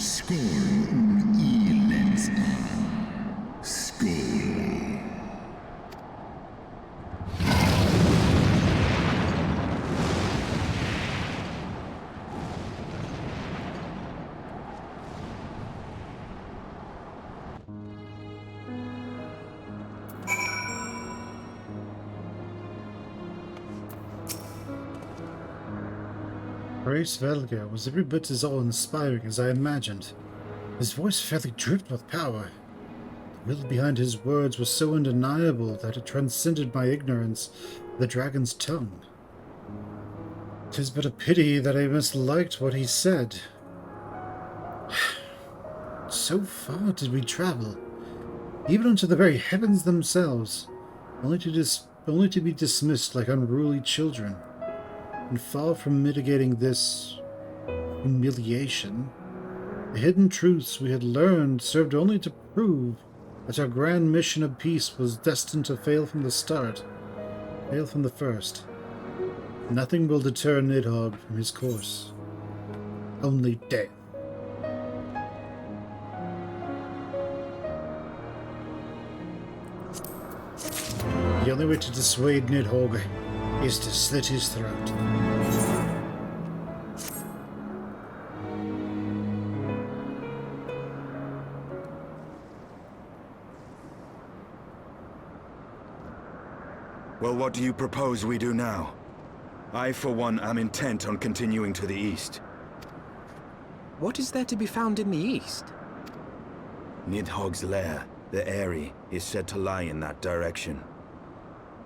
Skål ur eländsna. Skål. Grace Velger was every bit as awe-inspiring as I imagined. His voice fairly dripped with power. The will behind his words was so undeniable that it transcended my ignorance of the dragon's tongue. 'Tis but a pity that I misliked what he said. So far did we travel, even unto the very heavens themselves, only to be dismissed like unruly children. And far from mitigating this humiliation, the hidden truths we had learned served only to prove that our grand mission of peace was destined to fail from the start, fail from the first. Nothing will deter Nidhogg from his course. Only death. The only way to dissuade Nidhogg is to slit his throat. Well, what do you propose we do now? I, for one, am intent on continuing to the east. What is there to be found in the east? Nidhogg's lair, the Eyrie, is said to lie in that direction.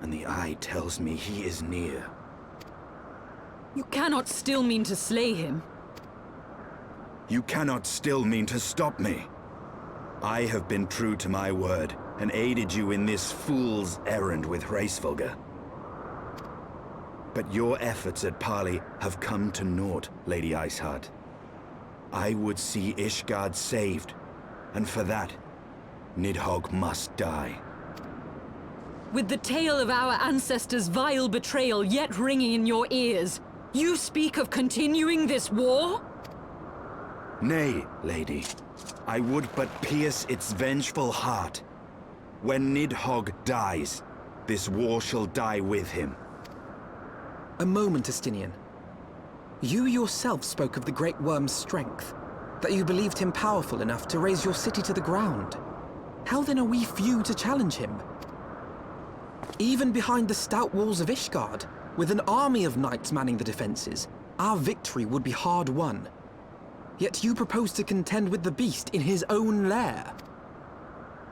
And the eye tells me he is near. You cannot still mean to slay him. You cannot still mean to stop me. I have been true to my word, and aided you in this fool's errand with Hraesvelgr. But your efforts at parley have come to naught, Lady Iceheart. I would see Ishgard saved, and for that, Nidhogg must die. With the tale of our ancestors' vile betrayal yet ringing in your ears, you speak of continuing this war? Nay, lady. I would but pierce its vengeful heart. When Nidhogg dies, this war shall die with him. A moment, Estinian. You yourself spoke of the Great Worm's strength, that you believed him powerful enough to raise your city to the ground. How then are we few to challenge him? Even behind the stout walls of Ishgard, with an army of knights manning the defenses, our victory would be hard won. Yet you propose to contend with the beast in his own lair.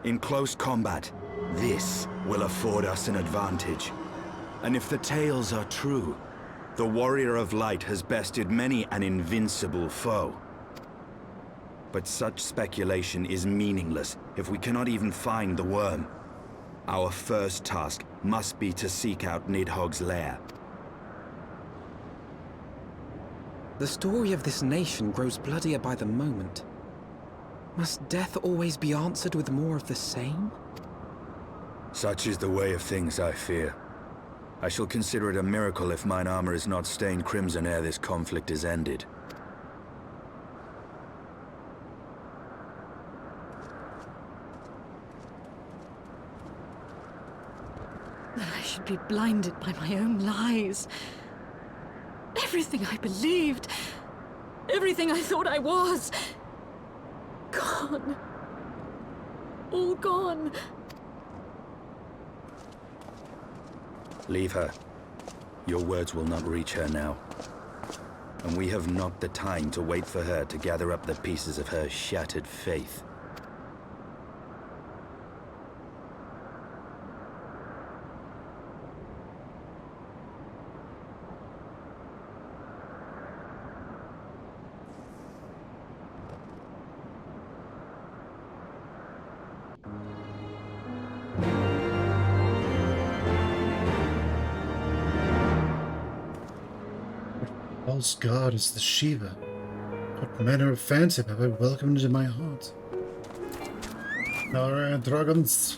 In close combat, this will afford us an advantage. And if the tales are true, the Warrior of Light has bested many an invincible foe. But such speculation is meaningless if we cannot even find the worm. Our first task must be to seek out Nidhogg's lair. The story of this nation grows bloodier by the moment. Must death always be answered with more of the same? Such is the way of things, I fear. I shall consider it a miracle if mine armor is not stained crimson ere this conflict is ended. That I should be blinded by my own lies. Everything I believed, everything I thought I was, gone. All gone. Leave her. Your words will not reach her now. And we have not the time to wait for her to gather up the pieces of her shattered faith. False god is the Shiva. What manner of phantom have I welcomed into my heart? Alright, dragons.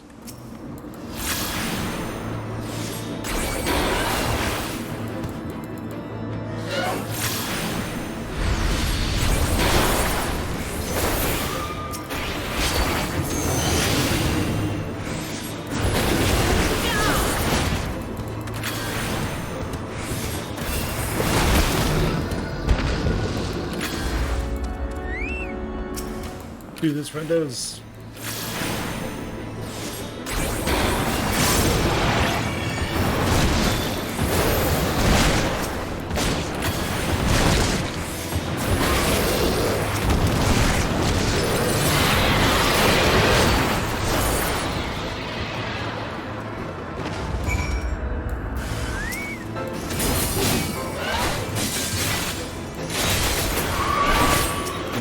Do this, friendos.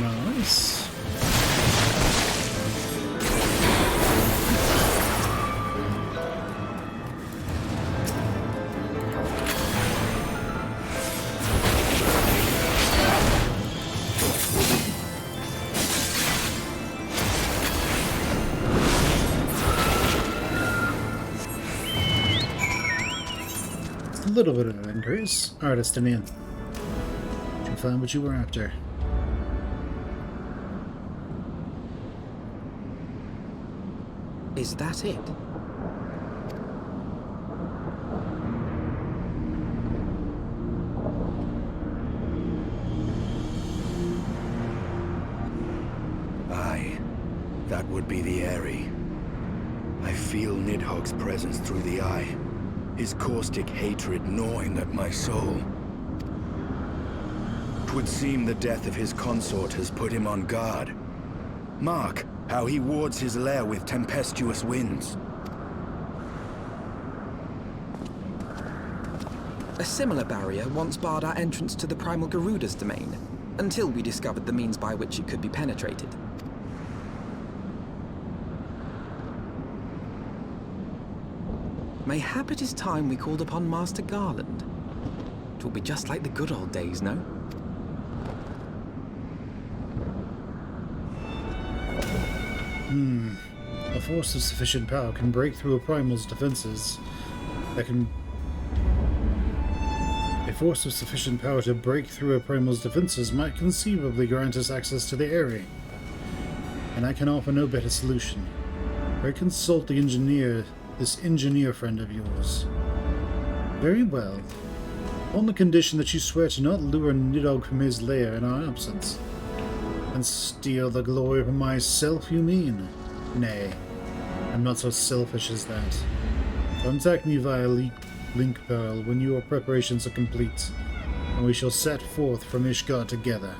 Nice. A little bit of an increase. Alright, Estinian. Did you find what you were after? Is that it? Aye, that would be the Eyrie. I feel Nidhogg's presence through the eye, his caustic hatred gnawing at my soul. 'Twould seem the death of his consort has put him on guard. Mark how he wards his lair with tempestuous winds. A similar barrier once barred our entrance to the Primal Garuda's domain, until we discovered the means by which it could be penetrated. Mayhap it is time we called upon Master Garland. It will be just like the good old days, no? A force of sufficient power can break through a primal's defenses. A force of sufficient power to break through a primal's defenses might conceivably grant us access to the Eyrie. And I can offer no better solution. Pray consult the engineer, this engineer friend of yours. Very well. On the condition that you swear to not lure Nidhogg from his lair in our absence. And steal the glory from myself, you mean? Nay, I'm not so selfish as that. Contact me via Link Pearl when your preparations are complete, and we shall set forth from Ishgard together.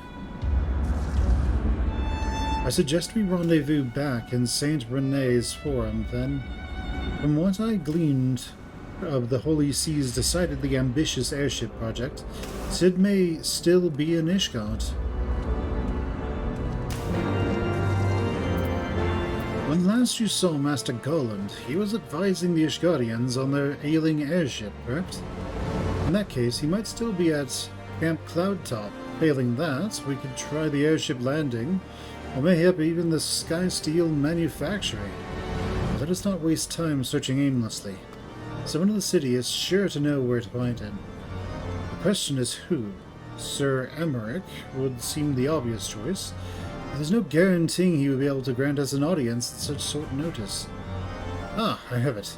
I suggest we rendezvous back in Saint Rene's Forum, then. From what I gleaned of the Holy Sea's decidedly ambitious airship project, Sid may still be in Ishgard. When last you saw Master Garland, he was advising the Ishgardians on their ailing airship, correct? In that case, he might still be at Camp Cloudtop. Failing that, we could try the airship landing, or mayhap even the Skysteel manufactory. But let us not waste time searching aimlessly. Someone in the city is sure to know where to find him. The question is who. Sir Emmerich would seem the obvious choice. There's no guaranteeing he would be able to grant us an audience at such short notice. Ah, I have it.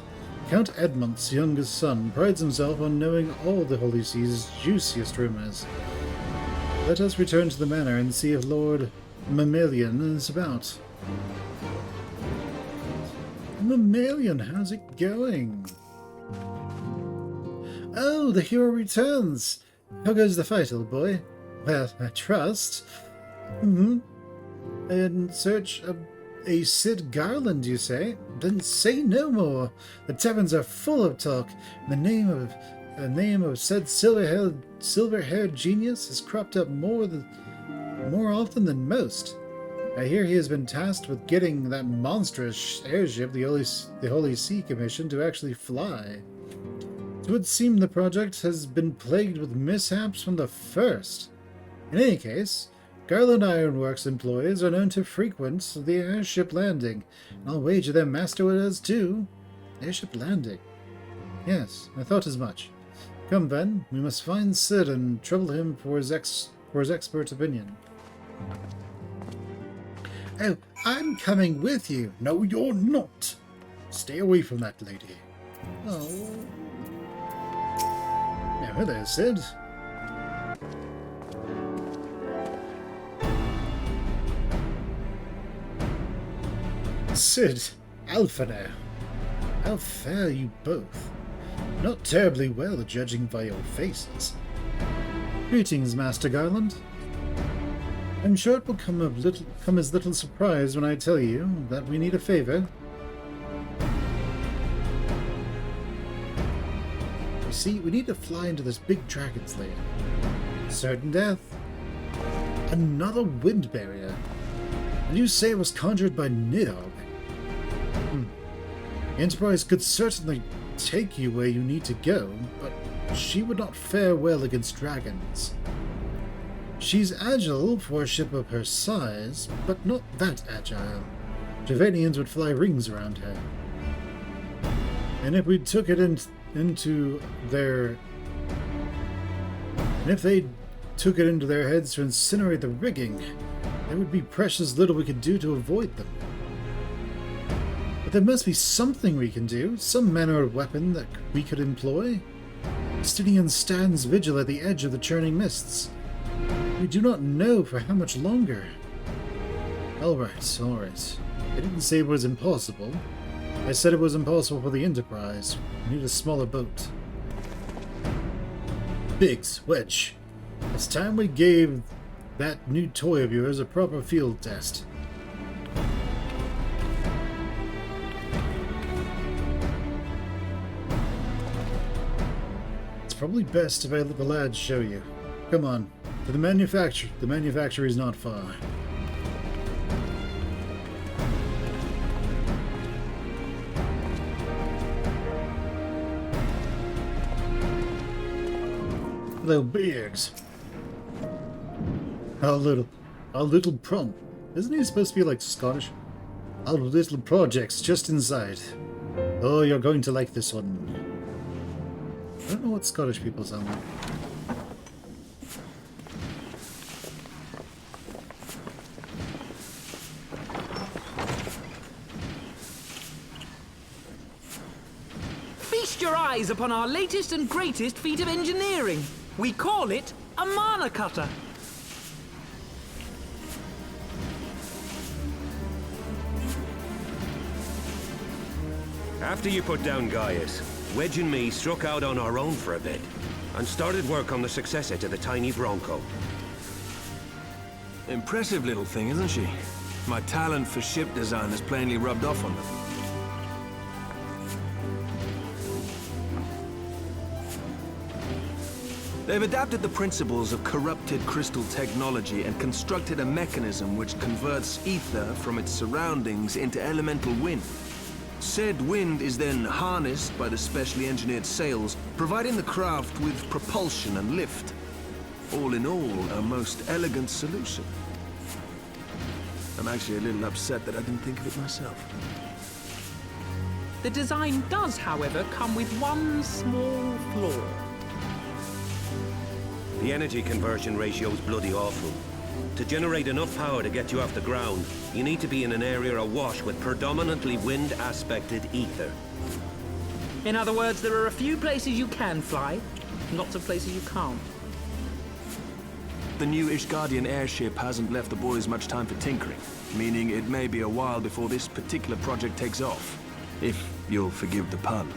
Count Edmont's youngest son prides himself on knowing all the Holy Sea's juiciest rumors. Let us return to the manor and see if Lord Mammalian is about. Mammalian, how's it going? Oh, the hero returns! How goes the fight, old boy? Well, I trust. In search of a Sid Garland, you say? Then say no more. The taverns are full of talk. The name of said silver-haired genius has cropped up more often than most. I hear he has been tasked with getting that monstrous airship the Holy See commissioned to actually fly. It would seem the project has been plagued with mishaps from the first. In any case, Garland Ironworks employees are known to frequent the airship landing. I'll wager their master does too. Airship landing? Yes, I thought as much. Come then, we must find Sid and trouble him for his expert opinion. Oh, I'm coming with you. No, you're not. Stay away from that lady. Oh. Now, there, Sid. Sid, Alpha now. How fare you both? Not terribly well, judging by your faces. Greetings, Master Garland. I'm sure it will come as little surprise when I tell you that we need a favor. You see, we need to fly into this big dragon's lair. Certain death. Another wind barrier. And you say it was conjured by Nidhogg. Enterprise could certainly take you where you need to go, but she would not fare well against dragons. She's agile for a ship of her size, but not that agile. Javanians would fly rings around her. And if we took it into their... And if they took it into their heads to incinerate the rigging, there would be precious little we could do to avoid them. But there must be something we can do, some manner of weapon that we could employ. Justinian stands vigil at the edge of the churning mists. We do not know for how much longer. Alright, alright. I didn't say it was impossible. I said it was impossible for the Enterprise. We need a smaller boat. Biggs, Wedge. It's time we gave that new toy of yours a proper field test. It's probably best if I let the lads show you. Come on. To the manufacturer. The manufacturer is not far. Little Biggs. Our little prom. Isn't he supposed to be like Scottish? Our little project's just inside. Oh, you're going to like this one. I don't know what Scottish people sound like. Feast your eyes upon our latest and greatest feat of engineering. We call it a mana cutter. After you put down Gaius, Wedge and me struck out on our own for a bit, and started work on the successor to the tiny Bronco. Impressive little thing, isn't she? My talent for ship design has plainly rubbed off on them. They've adapted the principles of corrupted crystal technology and constructed a mechanism which converts ether from its surroundings into elemental wind. Said wind is then harnessed by the specially engineered sails, providing the craft with propulsion and lift. All in all, a most elegant solution. I'm actually a little upset that I didn't think of it myself. The design does, however, come with one small flaw. The energy conversion ratio's bloody awful. To generate enough power to get you off the ground, you need to be in an area awash with predominantly wind-aspected ether. In other words, there are a few places you can fly, lots of places you can't. The new Ishgardian airship hasn't left the boys much time for tinkering, meaning it may be a while before this particular project takes off. If you'll forgive the pun.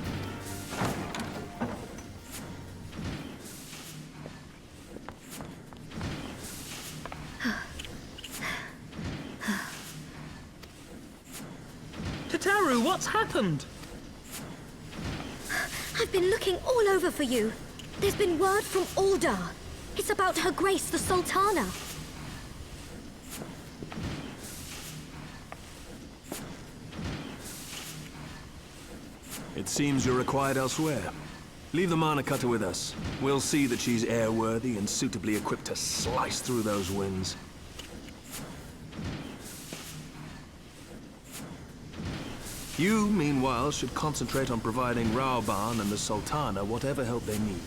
Tataru, what's happened? I've been looking all over for you. There's been word from Aldar. It's about Her Grace, the Sultana. It seems you're required elsewhere. Leave the mana cutter with us. We'll see that she's airworthy and suitably equipped to slice through those winds. You, meanwhile, should concentrate on providing Raoban and the Sultana whatever help they need.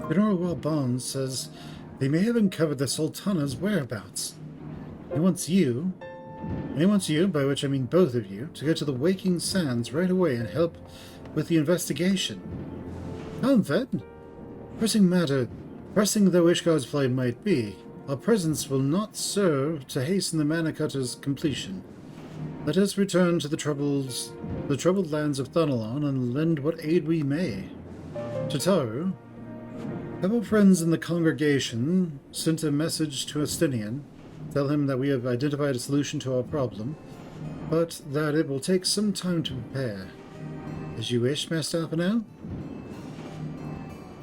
General Raoban says they may have uncovered the Sultana's whereabouts. He wants you, by which I mean both of you, to go to the Waking Sands right away and help with the investigation. Come then. Pressing though Ishgar's plight might be, our presence will not serve to hasten the Mana Cutter's completion. Let us return to the troubled lands of Thunalon and lend what aid we may. Tataru, have our friends in the congregation sent a message to Astinian. Tell him that we have identified a solution to our problem, but that it will take some time to prepare. As you wish, Master Alpanel.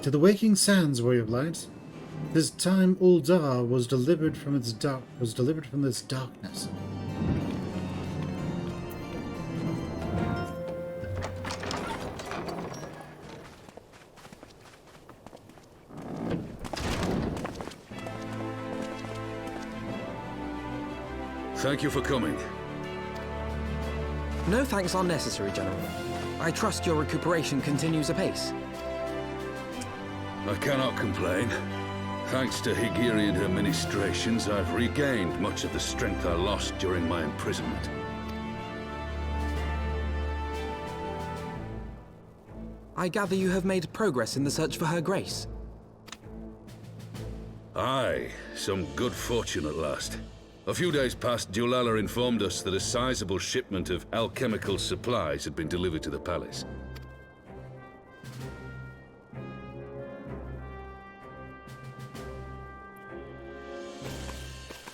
To the waking sands, Warrior of Light. This time Uldar was delivered from this darkness. Thank you for coming. No thanks are necessary, General. I trust your recuperation continues apace. I cannot complain. Thanks to Higiri and her ministrations, I've regained much of the strength I lost during my imprisonment. I gather you have made progress in the search for Her Grace. Aye, some good fortune at last. A few days past, Dulala informed us that a sizable shipment of alchemical supplies had been delivered to the palace.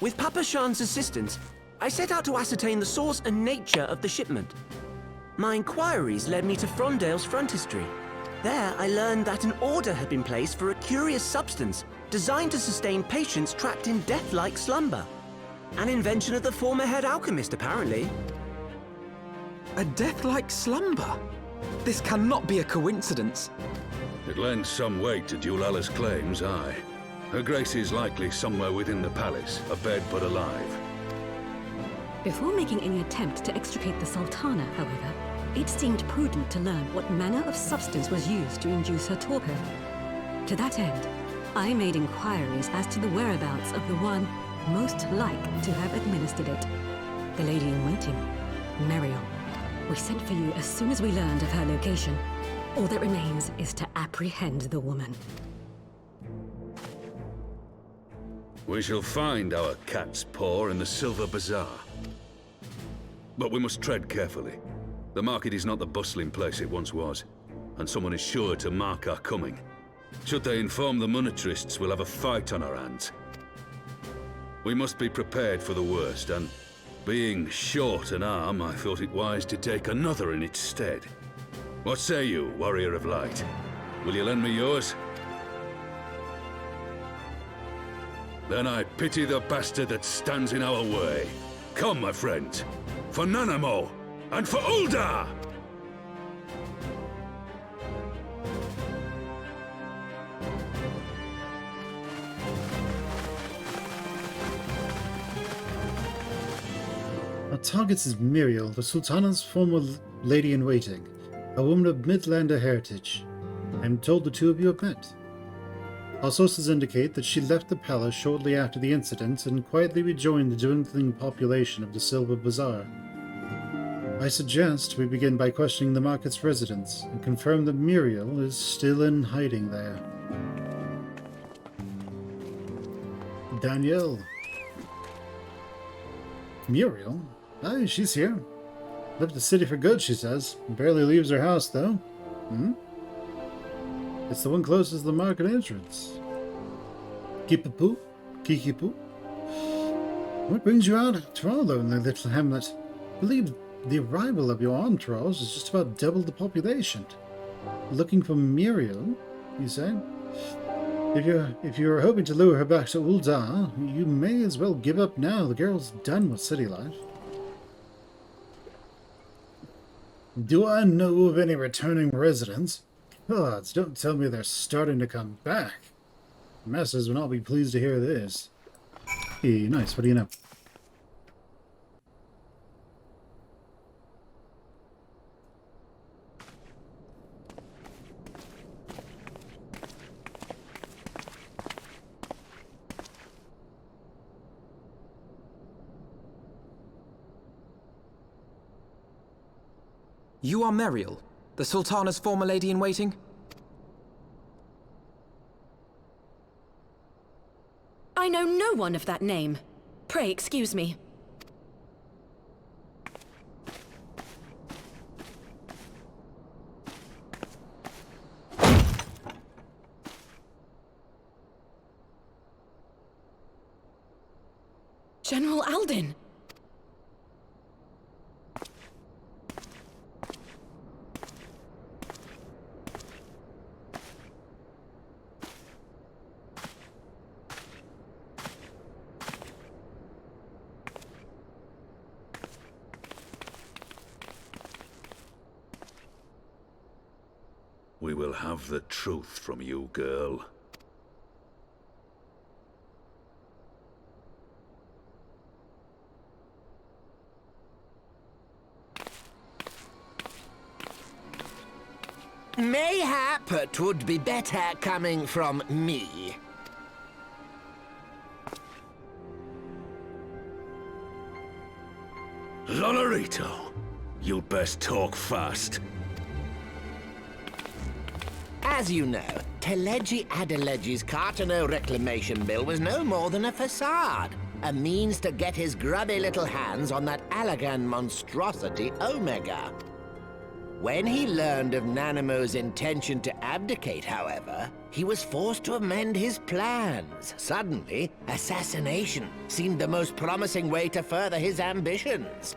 With Papa Shan's assistance, I set out to ascertain the source and nature of the shipment. My inquiries led me to Frondale's frontistery. There, I learned that an order had been placed for a curious substance designed to sustain patients trapped in death-like slumber. An invention of the former head alchemist, apparently. A death-like slumber? This cannot be a coincidence. It lends some weight to Dulala's claims, aye. Her Grace is likely somewhere within the palace, abed but alive. Before making any attempt to extricate the Sultana, however, it seemed prudent to learn what manner of substance was used to induce her torpor. To that end, I made inquiries as to the whereabouts of the one most like to have administered it. The lady-in-waiting, Meriel. We sent for you as soon as we learned of her location. All that remains is to apprehend the woman. We shall find our cat's paw in the Silver Bazaar. But we must tread carefully. The market is not the bustling place it once was, and someone is sure to mark our coming. Should they inform the monetarists, we'll have a fight on our hands. We must be prepared for the worst, and being short an arm, I thought it wise to take another in its stead. What say you, Warrior of Light? Will you lend me yours? Then I pity the bastard that stands in our way. Come, my friends, for Nanamo, and for Uldar! Our target is Muriel, the Sultana's former lady-in-waiting, a woman of Midlander heritage. I am told the two of you have met. Our sources indicate that she left the palace shortly after the incident and quietly rejoined the dwindling population of the Silver Bazaar. I suggest we begin by questioning the market's residents and confirm that Muriel is still in hiding there. Danielle. Muriel? Aye, she's here. Left the city for good, she says. Barely leaves her house, though. It's the one closest to the market entrance. Kikipu? Kikipu? What brings you out at Trallo in the little hamlet? I believe the arrival of your entourage has just about doubled the population. Looking for Muriel, you say? If you're hoping to lure her back to Uldar, you may as well give up now. The girl's done with city life. Do I know of any returning residents? Gods, don't tell me they're starting to come back. Masters will not be pleased to hear this. Hey, nice, what do you know? You are Meriel, the Sultana's former lady-in-waiting? I know no one of that name. Pray excuse me. General Alden! We will have the truth from you, girl. Mayhap it would be better coming from me. Lolorito, you'd best talk fast. As you know, Teleji Adeleji's Cartano reclamation bill was no more than a facade. A means to get his grubby little hands on that Allagan monstrosity, Omega. When he learned of Nanamo's intention to abdicate, however, he was forced to amend his plans. Suddenly, assassination seemed the most promising way to further his ambitions.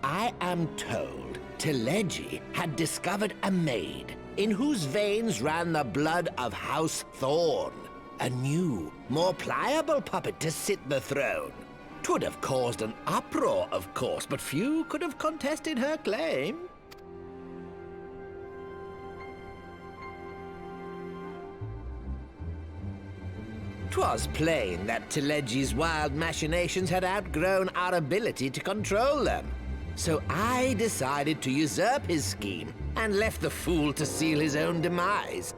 I am told Teleji had discovered a maid in whose veins ran the blood of House Thorn. A new, more pliable puppet to sit the throne. 'Twould have caused an uproar, of course, but few could have contested her claim. 'Twas plain that Teleji's wild machinations had outgrown our ability to control them. So I decided to usurp his scheme and left the fool to seal his own demise.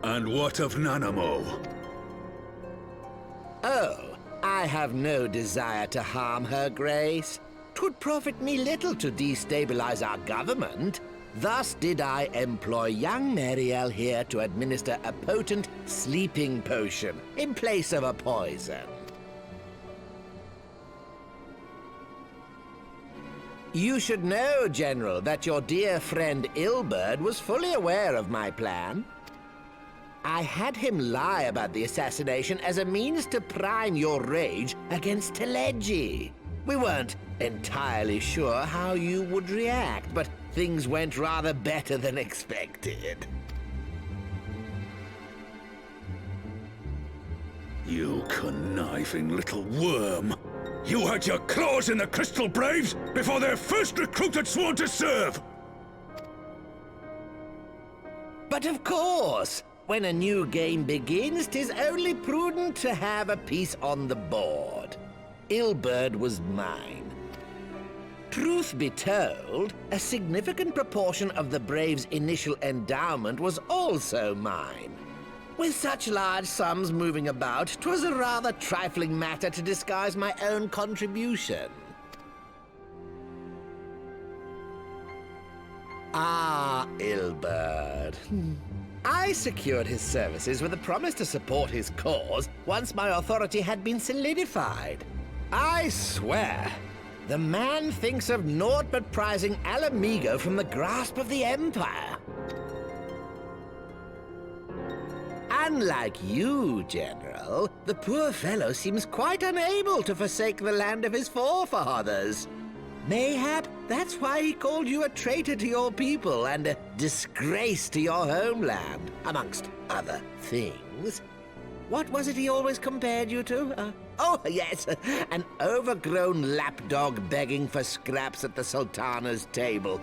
And what of Nanamo? Oh, I have no desire to harm her grace. 'Twould profit me little to destabilize our government. Thus did I employ young Mariel here to administer a potent sleeping potion in place of a poison. You should know, General, that your dear friend Ilberd was fully aware of my plan. I had him lie about the assassination as a means to prime your rage against Teleji. We weren't entirely sure how you would react, but things went rather better than expected. You conniving little worm! You had your claws in the Crystal Braves before their first recruit had sworn to serve! But of course, when a new game begins, 'tis only prudent to have a piece on the board. Ilberd was mine. Truth be told, a significant proportion of the Braves' initial endowment was also mine. With such large sums moving about, 'twas a rather trifling matter to disguise my own contribution. Ah, Ilberd. I secured his services with a promise to support his cause once my authority had been solidified. I swear, the man thinks of naught but prizing Alamigo from the grasp of the Empire. Unlike you, General, the poor fellow seems quite unable to forsake the land of his forefathers. Mayhap that's why he called you a traitor to your people and a disgrace to your homeland, amongst other things. What was it he always compared you to? Oh, yes, an overgrown lapdog begging for scraps at the Sultana's table.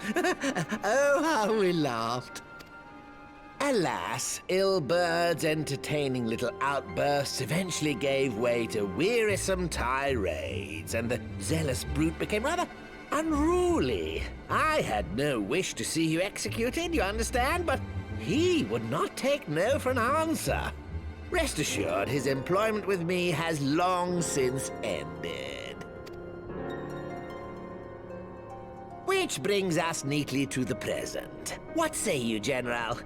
Oh, how we laughed. Alas, Ilberd's entertaining little outbursts eventually gave way to wearisome tirades, and the zealous brute became rather unruly. I had no wish to see you executed, you understand, but he would not take no for an answer. Rest assured, his employment with me has long since ended. Which brings us neatly to the present. What say you, General?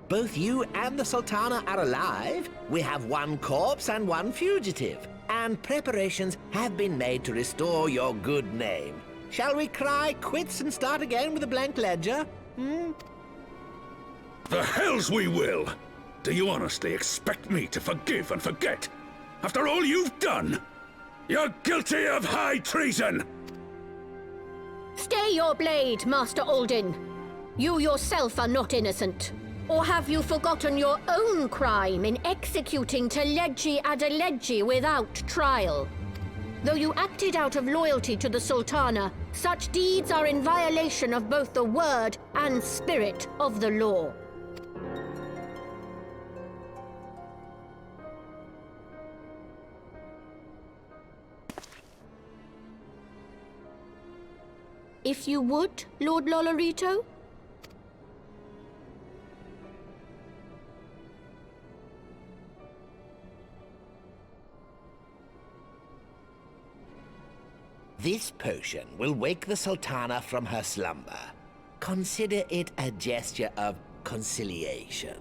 Both you and the Sultana are alive. We have one corpse and one fugitive. And preparations have been made to restore your good name. Shall we cry quits and start again with a blank ledger? The hells we will! Do you honestly expect me to forgive and forget? After all you've done? You're guilty of high treason! Stay your blade, Master Alden. You yourself are not innocent. Or have you forgotten your own crime in executing Teledji Adeledji without trial? Though you acted out of loyalty to the Sultana, such deeds are in violation of both the word and spirit of the law. If you would, Lord Lolorito? This potion will wake the Sultana from her slumber. Consider it a gesture of conciliation.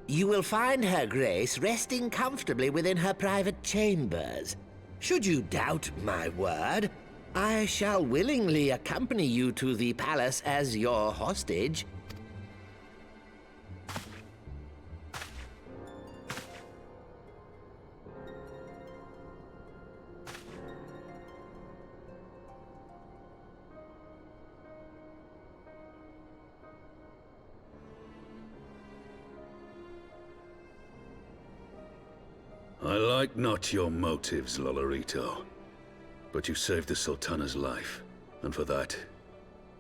You will find her grace resting comfortably within her private chambers. Should you doubt my word, I shall willingly accompany you to the palace as your hostage. I like not your motives, Lolorito. But you saved the Sultana's life, and for that,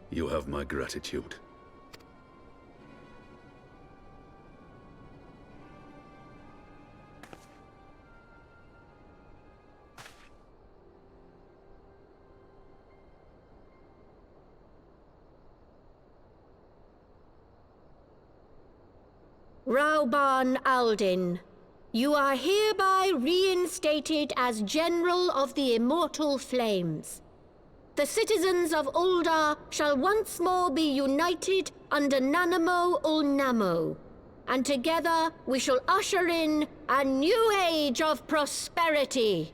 you have my gratitude. Rauban Aldin, you are hereby reinstated as General of the Immortal Flames. The citizens of Uldar shall once more be united under Nanamo Ulnamo, and together we shall usher in a new age of prosperity.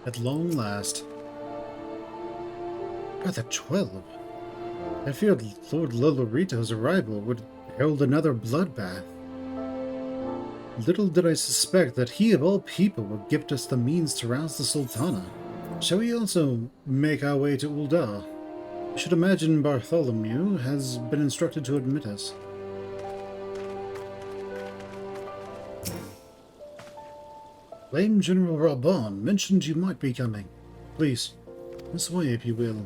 At long last. Brother 12. I feared Lord Lolorito's arrival would herald another bloodbath. Little did I suspect that he of all people would gift us the means to rouse the Sultana. Shall we also make our way to Uldar? I should imagine Bartholomew has been instructed to admit us. Flame General Raban mentioned you might be coming. Please, this way if you will.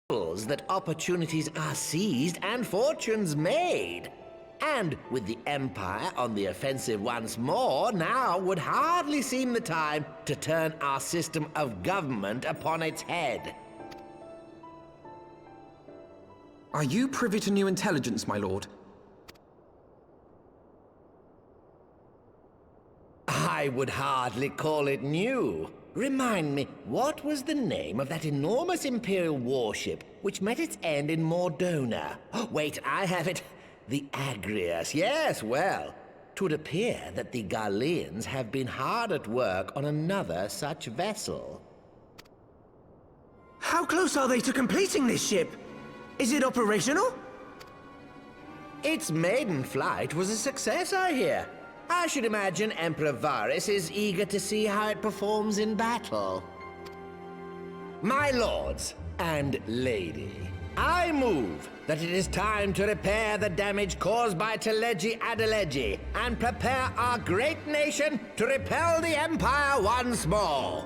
that opportunities are seized and fortunes made. And with the Empire on the offensive once more, now would hardly seem the time to turn our system of government upon its head. Are you privy to new intelligence, my lord? I would hardly call it new. Remind me, what was the name of that enormous Imperial warship which met its end in Mordona? Oh, wait, I have it. The Agrius, yes, well. 'Twould appear that the Garleans have been hard at work on another such vessel. How close are they to completing this ship? Is it operational? Its maiden flight was a success, I hear. I should imagine Emperor Varys is eager to see how it performs in battle. My lords and lady, I move that it is time to repair the damage caused by Teleji Adeleji and prepare our great nation to repel the Empire once more.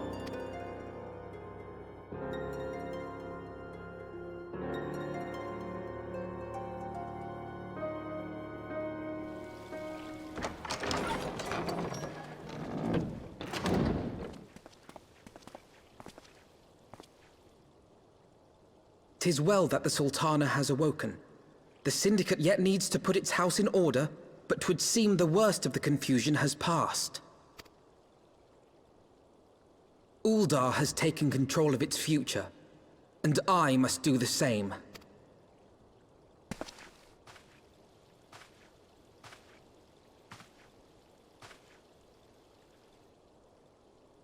"'Tis well that the Sultana has awoken. The Syndicate yet needs to put its house in order, but 'twould seem the worst of the confusion has passed. Uldar has taken control of its future, and I must do the same.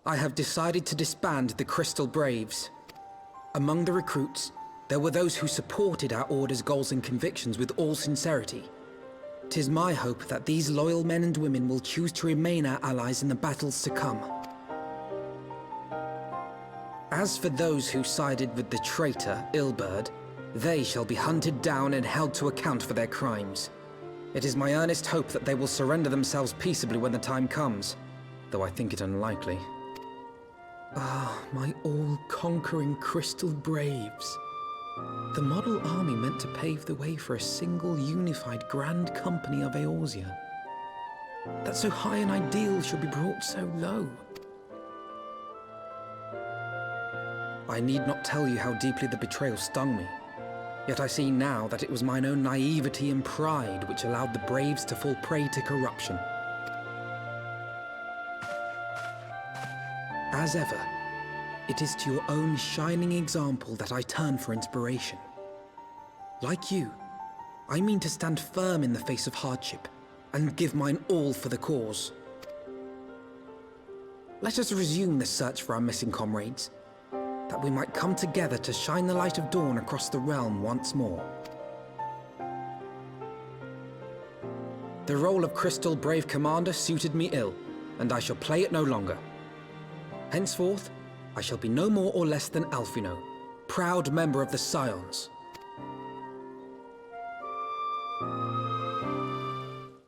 I have decided to disband the Crystal Braves. Among the recruits, there were those who supported our Order's goals and convictions with all sincerity. 'Tis my hope that these loyal men and women will choose to remain our allies in the battles to come. As for those who sided with the traitor, Ilberd, they shall be hunted down and held to account for their crimes. It is my earnest hope that they will surrender themselves peaceably when the time comes, though I think it unlikely. Ah, my all-conquering Crystal Braves. The model army meant to pave the way for a single unified Grand Company of Eorzea. That so high an ideal should be brought so low. I need not tell you how deeply the betrayal stung me. Yet I see now that it was mine own naivety and pride which allowed the Braves to fall prey to corruption. As ever, it is to your own shining example that I turn for inspiration. Like you, I mean to stand firm in the face of hardship and give mine all for the cause. Let us resume the search for our missing comrades, that we might come together to shine the light of dawn across the realm once more. The role of Crystal Brave Commander suited me ill, and I shall play it no longer. Henceforth, I shall be no more or less than Alphino, proud member of the Scions.